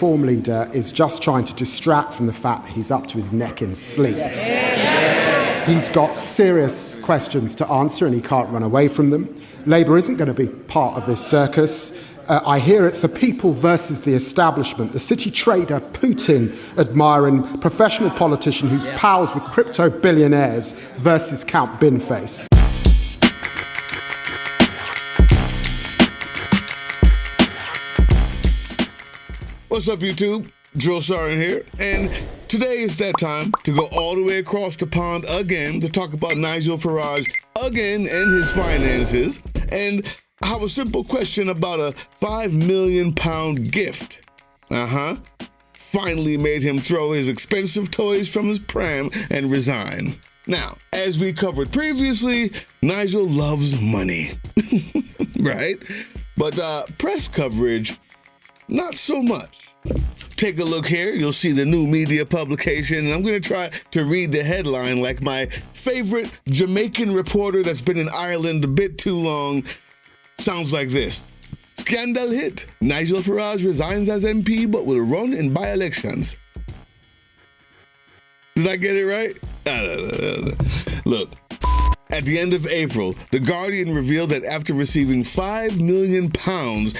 Reform leader is just trying to distract from the fact that he's up to his neck in sleaze. He's got serious questions to answer and he can't run away from them. Labour isn't going to be part of this circus. I hear it's the people versus the establishment, the city trader, Putin admiring professional politician who's pals with crypto billionaires versus Count Binface. What's up, YouTube? Drill Sergeant here, and today is that time to go all the way across the pond again to talk about Nigel Farage again and his finances, and I have a simple question about a £5 million gift. Finally made him throw his expensive toys from his pram and resign. Now, as we covered previously, Nigel loves money, right? But press coverage, not so much. Take a look here. You'll see the new media publication, and I'm going to try to read the headline like my favorite Jamaican reporter that's been in Ireland a bit too long. Sounds like this. Scandal hit. Nigel Farage resigns as MP but will run in by-elections. Did I get it right? Look. At the end of April, The Guardian revealed that after receiving £5 million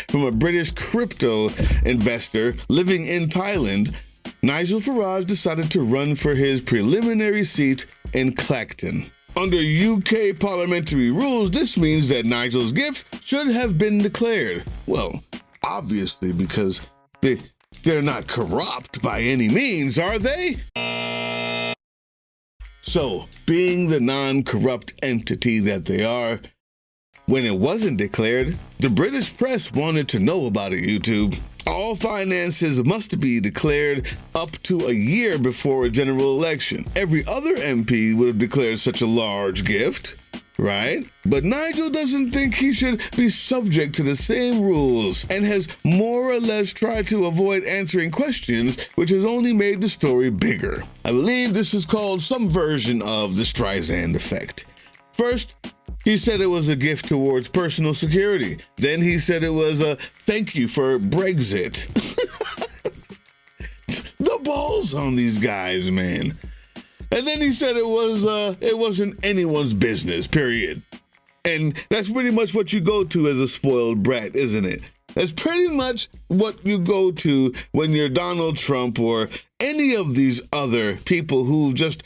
from a British crypto investor living in Thailand, Nigel Farage decided to run for his preliminary seat in Clacton. Under UK parliamentary rules, this means that Nigel's gifts should have been declared. Well, obviously, because they're not corrupt by any means, are they? So, being the non-corrupt entity that they are, when it wasn't declared, the British press wanted to know about it, YouTube. All finances must be declared up to a year before a general election. Every other MP would have declared such a large gift, right? But Nigel doesn't think he should be subject to the same rules and has more or less tried to avoid answering questions, which has only made the story bigger. I believe this is called some version of the Streisand effect. First, he said it was a gift towards personal security. Then he said it was a thank you for Brexit. The balls on these guys, man. And then he said it wasn't anyone's business, period. And that's pretty much what you go to as a spoiled brat, isn't it? That's pretty much what you go to when you're Donald Trump or any of these other people who just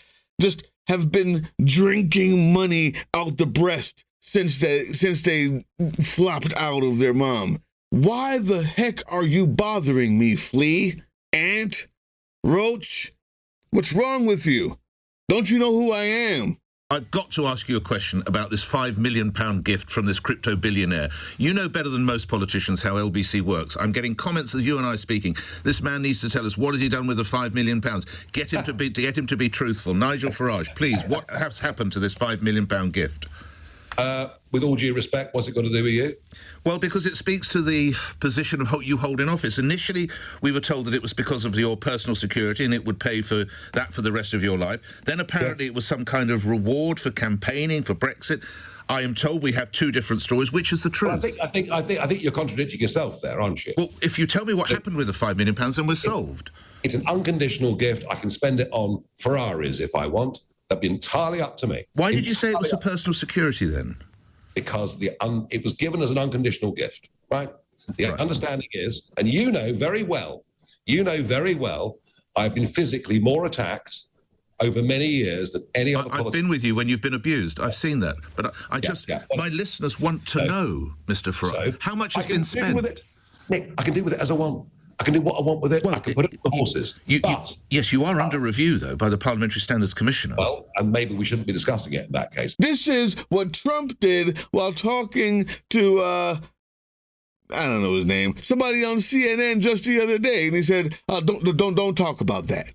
have been drinking money out the breast since they flopped out of their mom. Why the heck are you bothering me, flea, ant, roach? What's wrong with you? Don't you know who I am? I've got to ask you a question about this £5 million gift from this crypto billionaire. You know better than most politicians how LBC works. I'm getting comments as you and I speaking. This man needs to tell us what has he done with the £5 million. Get him to be truthful. Nigel Farage, please, what has happened to this £5 million gift? With all due respect, what's it got to do with you? Well, because it speaks to the position of you hold in office. Initially, we were told that it was because of your personal security and it would pay for that for the rest of your life. Then apparently It was some kind of reward for campaigning for Brexit. I am told we have two different stories. Which is the truth? Well, I think you're contradicting yourself there, aren't you? Well, if you tell me what happened with the £5 million, then we're solved. It's an unconditional gift. I can spend it on Ferraris if I want. That'd be entirely up to me. Why did you say it was for personal security then? Because it was given as an unconditional gift, right? The understanding is, and you know very well, I've been physically more attacked over many years than any other politician. I've been with you when you've been abused. I've seen that. But my listeners want to know, Mr. Farage, how much has been spent? Nick, I can do with it as I want. I can do what I want with it. Well, I can put it on the horses. Yes, you are under review, though, by the Parliamentary Standards Commissioner. Well, and maybe we shouldn't be discussing it in that case. This is what Trump did while talking to, I don't know his name, somebody on CNN just the other day, and he said, don't talk about that.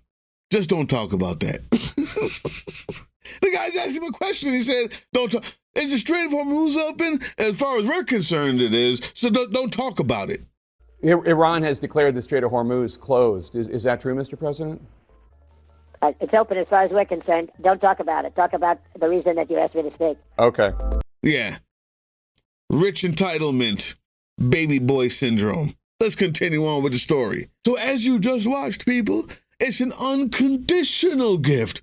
Just don't talk about that. The guys asked him a question. He said, don't talk. Is the Strait of Hormuz open? As far as we're concerned, it is. So don't talk about it. Iran has declared the Strait of Hormuz closed. Is that true, Mr. President? It's open as far as we're concerned. Don't talk about it. Talk about the reason that you asked me to speak. Okay. Yeah. Rich entitlement. Baby boy syndrome. let's continue on with the story. So as you just watched, people, it's an unconditional gift.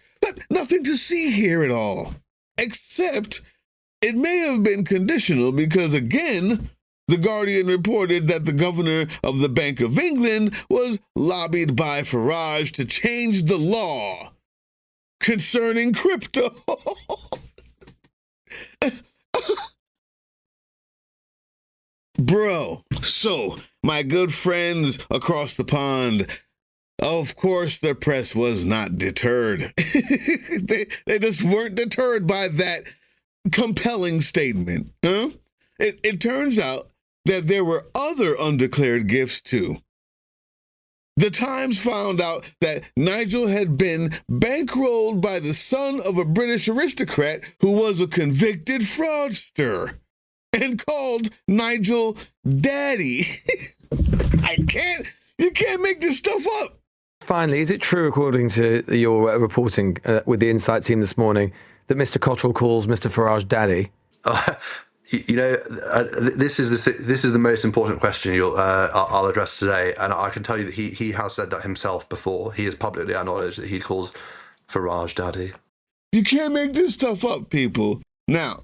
Nothing to see here at all. Except it may have been conditional because, again, The Guardian reported that the governor of the Bank of England was lobbied by Farage to change the law concerning crypto. Bro, so my good friends across the pond, of course the press was not deterred. they just weren't deterred by that compelling statement. Huh? It turns out that there were other undeclared gifts too. The Times found out that Nigel had been bankrolled by the son of a British aristocrat who was a convicted fraudster and called Nigel Daddy. You can't make this stuff up. Finally, is it true, according to your reporting with the Insight team this morning, that Mr. Cottrell calls Mr. Farage Daddy? This is the most important question I'll address today, and I can tell you that he has said that himself before. He has publicly acknowledged that he calls Farage Daddy. You can't make this stuff up, people. Now,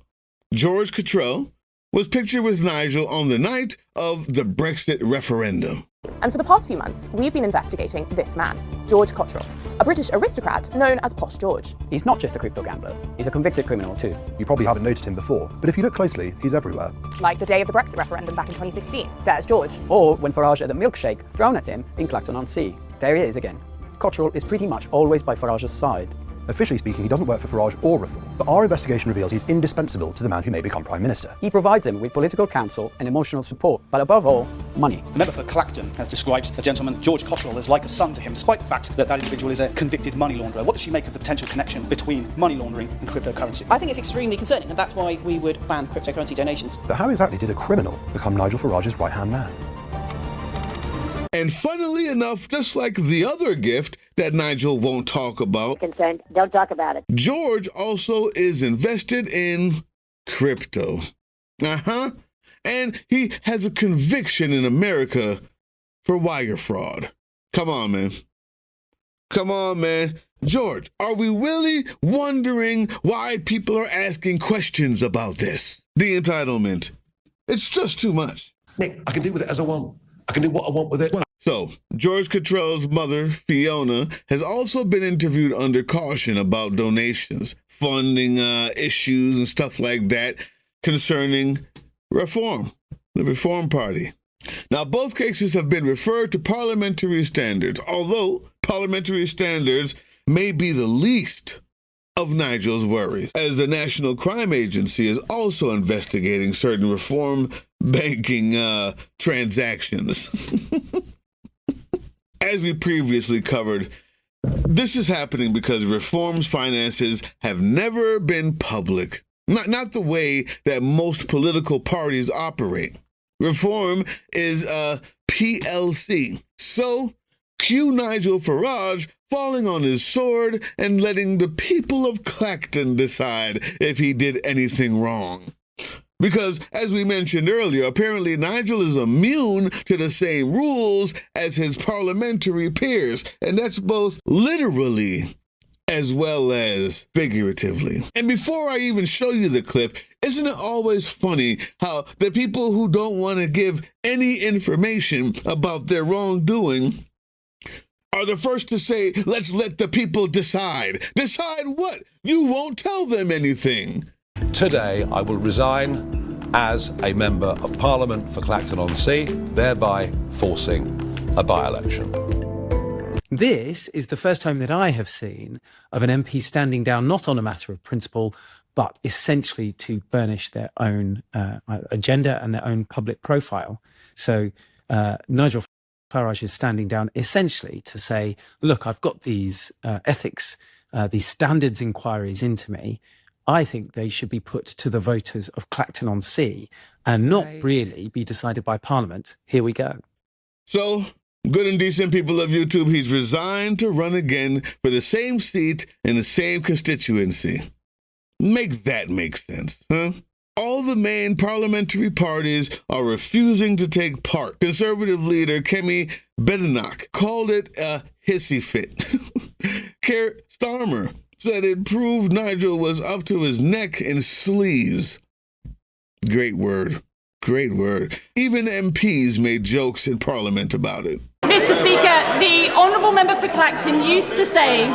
George Cottrell was pictured with Nigel on the night of the Brexit referendum. And for the past few months, we've been investigating this man, George Cottrell, a British aristocrat known as Posh George. He's not just a crypto gambler, he's a convicted criminal too. You probably haven't noticed him before, but if you look closely, he's everywhere. Like the day of the Brexit referendum back in 2016. There's George. Or when Farage had a milkshake thrown at him in Clacton-on-Sea. There he is again. Cottrell is pretty much always by Farage's side. Officially speaking, he doesn't work for Farage or Reform, but our investigation reveals he's indispensable to the man who may become Prime Minister. He provides him with political counsel and emotional support, but above all, money. The member for Clacton has described the gentleman George Cottrell as like a son to him, despite the fact that that individual is a convicted money launderer. What does she make of the potential connection between money laundering and cryptocurrency? I think it's extremely concerning, and that's why we would ban cryptocurrency donations. But how exactly did a criminal become Nigel Farage's right-hand man? And funnily enough, just like the other gift that Nigel won't talk about, concerned, don't talk about it. George also is invested in crypto. And he has a conviction in America for wire fraud. Come on, man. Come on, man. George, are we really wondering why people are asking questions about this? The entitlement. It's just too much. Nick, I can do with it as I want. I can do what I want with it. So, George Cottrell's mother, Fiona, has also been interviewed under caution about donations, funding issues and stuff like that concerning Reform, the Reform Party. Now, both cases have been referred to parliamentary standards, although parliamentary standards may be the least of Nigel's worries, as the National Crime Agency is also investigating certain reform banking transactions. As we previously covered, this is happening because Reform's finances have never been public, not the way that most political parties operate. Reform is a PLC, so cue Nigel Farage falling on his sword and letting the people of Clacton decide if he did anything wrong. Because, as we mentioned earlier, apparently Nigel is immune to the same rules as his parliamentary peers, and that's both literally as well as figuratively. And before I even show you the clip, isn't it always funny how the people who don't want to give any information about their wrongdoing are the first to say, let's let the people decide. Decide what? You won't tell them anything. Today, I will resign as a Member of Parliament for Clacton-on-Sea, thereby forcing a by-election. This is the first time that I have seen of an MP standing down not on a matter of principle, but essentially to burnish their own agenda and their own public profile. So Nigel Farage is standing down essentially to say, look, I've got these ethics, these standards inquiries into me. I think they should be put to the voters of Clacton-on-Sea and not really be decided by Parliament. Here we go. So, good and decent people of YouTube, he's resigned to run again for the same seat in the same constituency. Make that make sense, huh? All the main parliamentary parties are refusing to take part. Conservative leader Kemi Badenoch called it a hissy fit. Keir Starmer said it proved Nigel was up to his neck in sleaze. Great word. Great word. Even MPs made jokes in Parliament about it. Mr. Speaker, the Honourable Member for Clacton used to say,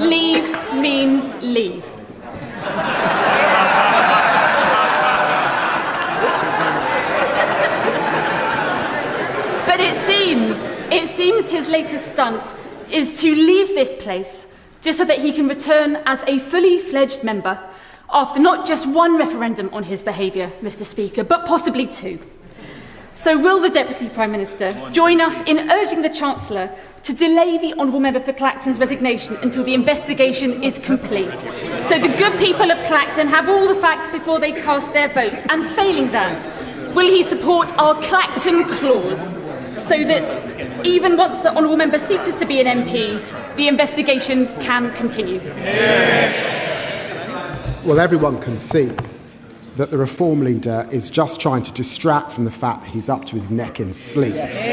leave means leave. But it seems his latest stunt is to leave this place just so that he can return as a fully fledged member after not just one referendum on his behaviour, Mr. Speaker, but possibly two. So will the Deputy Prime Minister join us in urging the Chancellor to delay the Honourable Member for Clacton's resignation until the investigation is complete, so the good people of Clacton have all the facts before they cast their votes? And failing that, will he support our Clacton clause so that even once the Honourable Member ceases to be an MP, the investigations can continue? Well, everyone can see that the Reform leader is just trying to distract from the fact that he's up to his neck in sleaze.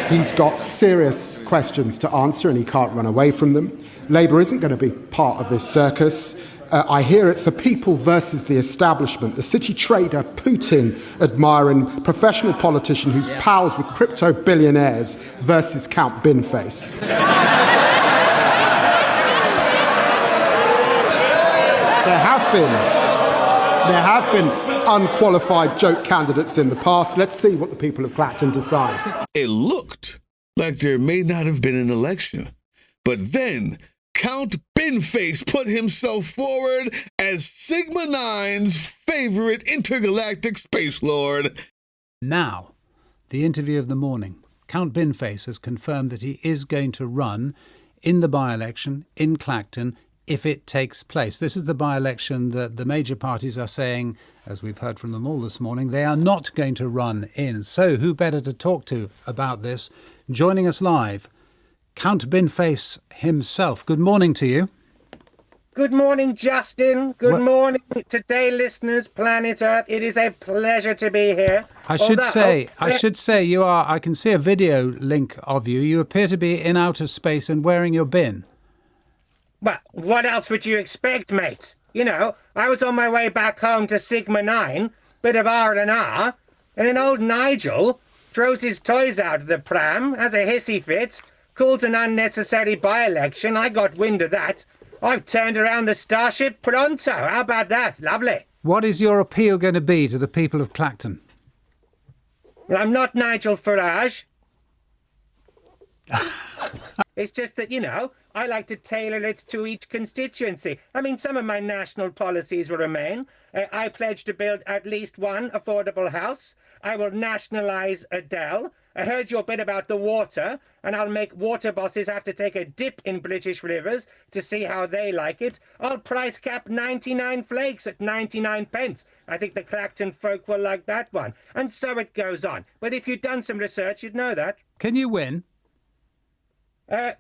He's got serious questions to answer and he can't run away from them. Labour isn't going to be part of this circus. I hear it's the people versus the establishment, the city trader, Putin admiring professional politician who's pals with crypto billionaires versus Count Binface. There have been unqualified joke candidates in the past. Let's see what the people of Clacton decide. It looked like there may not have been an election, but then Count Binface put himself forward as Sigma 9's favorite intergalactic space lord. Now, the interview of the morning. Count Binface has confirmed that he is going to run in the by-election in Clacton if it takes place. This is the by-election that the major parties are saying, as we've heard from them all this morning, they are not going to run in. So who better to talk to about this? Joining us live, Count Binface himself. Good morning to you. Good morning, Justin. Good morning, Today listeners, Planet Earth. It is a pleasure to be here. I should say you are, I can see a video link of you. You appear to be in outer space and wearing your bin. Well, what else would you expect, mate? You know, I was on my way back home to Sigma 9, bit of R&R, and then old Nigel throws his toys out of the pram, has a hissy fit, calls an unnecessary by-election. I got wind of that. I've turned around the starship pronto. How about that? Lovely. What is your appeal going to be to the people of Clacton? Well, I'm not Nigel Farage. It's just that, you know, I like to tailor it to each constituency. I mean, some of my national policies will remain. I pledge to build at least one affordable house. I will nationalise Adele. I heard your bit about the water, and I'll make water bosses have to take a dip in British rivers to see how they like it. I'll price cap 99 flakes at 99 pence. I think the Clacton folk will like that one. And so it goes on. But if you'd done some research, you'd know that. Can you win?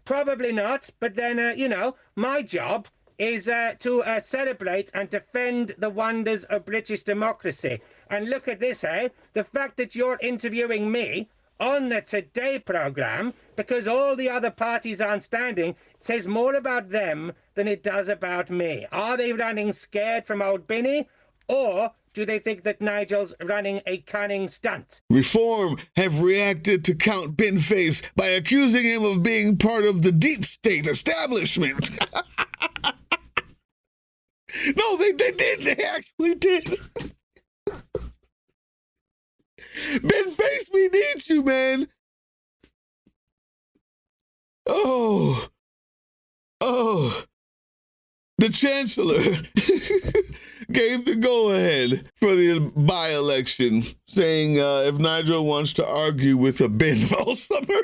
Probably not, but then, you know, my job is to celebrate and defend the wonders of British democracy. And look at this, eh? The fact that you're interviewing me on the Today programme, because all the other parties aren't standing, says more about them than it does about me. Are they running scared from old Binny, or do they think that Nigel's running a cunning stunt? Reform have reacted to Count Binface by accusing him of being part of the deep state establishment. No, they did. They actually did. Binface, we need you, man. Oh. The Chancellor gave the go-ahead for the by-election, saying if Nigel wants to argue with a bin all summer,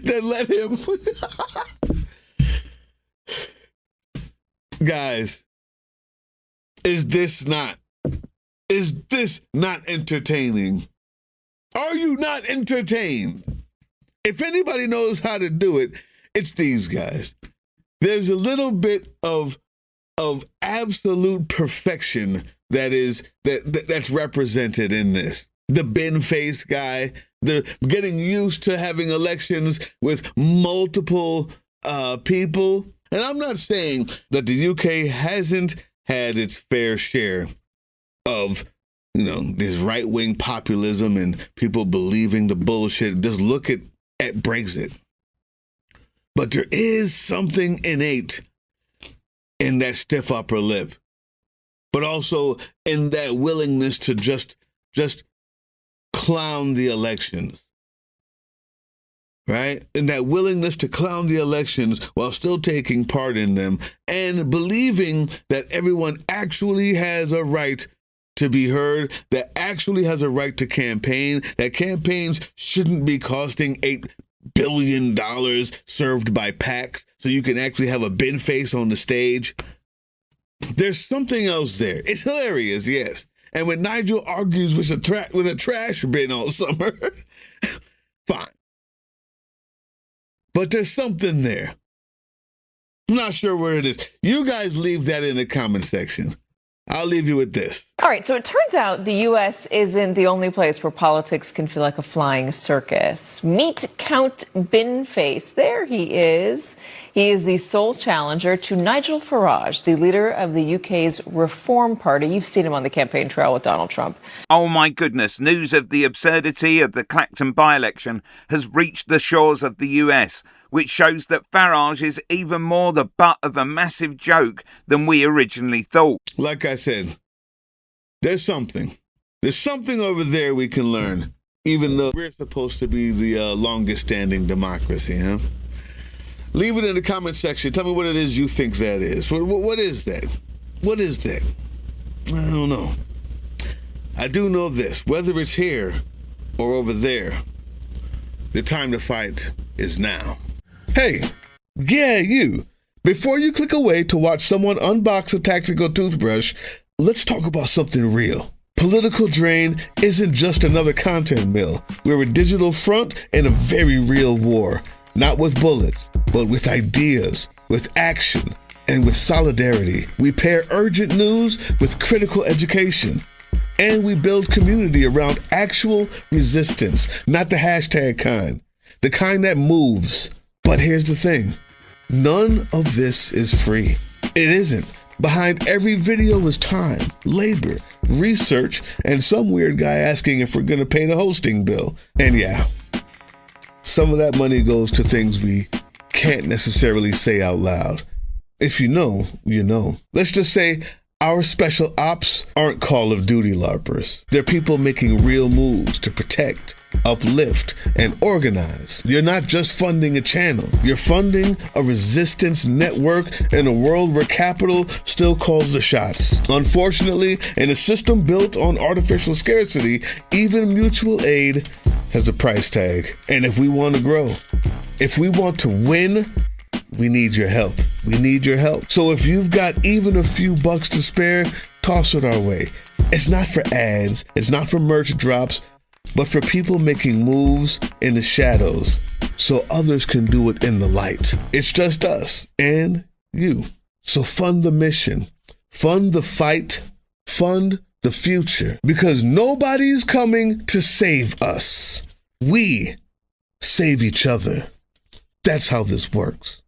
then let him. Guys, is this not entertaining? Are you not entertained? If anybody knows how to do it, it's these guys. There's a little bit of of absolute perfection that's represented in this. The Binface guy, the getting used to having elections with multiple people. And I'm not saying that the UK hasn't had its fair share of, this right-wing populism and people believing the bullshit. Just look at Brexit. But there is something innate in that stiff upper lip, but also in that willingness to just clown the elections, right? And that willingness to clown the elections while still taking part in them and believing that everyone actually has a right to be heard, that actually has a right to campaign, that campaigns shouldn't be costing $8 billion served by PACs so you can actually have a Binface on the stage. There's something else there. It's hilarious, yes. And when Nigel argues with a trash bin all summer, fine. But there's something there. I'm not sure where it is. You guys leave that in the comment section. I'll leave you with this. All right, so it turns out the U.S. isn't the only place where politics can feel like a flying circus. Meet Count Binface. There he is. He is the sole challenger to Nigel Farage, the leader of the UK's Reform Party. You've seen him on the campaign trail with Donald Trump. Oh my goodness, news of the absurdity of the Clacton by-election has reached the shores of the US, which shows that Farage is even more the butt of a massive joke than we originally thought. Like I said, there's something. There's something over there we can learn, even though we're supposed to be the longest-standing democracy, huh? Leave it in the comment section. Tell me what it is you think that is. What is that? What is that? I don't know. I do know this. Whether it's here or over there, the time to fight is now. Hey, yeah, you. Before you click away to watch someone unbox a tactical toothbrush, let's talk about something real. Political Drain isn't just another content mill. We're a digital front in a very real war. Not with bullets, but with ideas, with action, and with solidarity. We pair urgent news with critical education. And we build community around actual resistance, not the hashtag kind. The kind that moves. But here's the thing. None of this is free. It isn't. Behind every video is time, labor, research, and some weird guy asking if we're going to pay the hosting bill. And yeah, some of that money goes to things we can't necessarily say out loud. If you know, you know. Let's just say our special ops aren't Call of Duty LARPers. They're people making real moves to protect, uplift, and organize. You're not just funding a channel. You're funding a resistance network in a world where capital still calls the shots. Unfortunately, in a system built on artificial scarcity, even mutual aid has a price tag. And if we want to grow, if we want to win, we need your help. We need your help. So if you've got even a few bucks to spare, toss it our way. It's not for ads. It's not for merch drops, but for people making moves in the shadows so others can do it in the light. It's just us and you. So fund the mission, fund the fight, fund the future, because nobody's coming to save us. We save each other. That's how this works.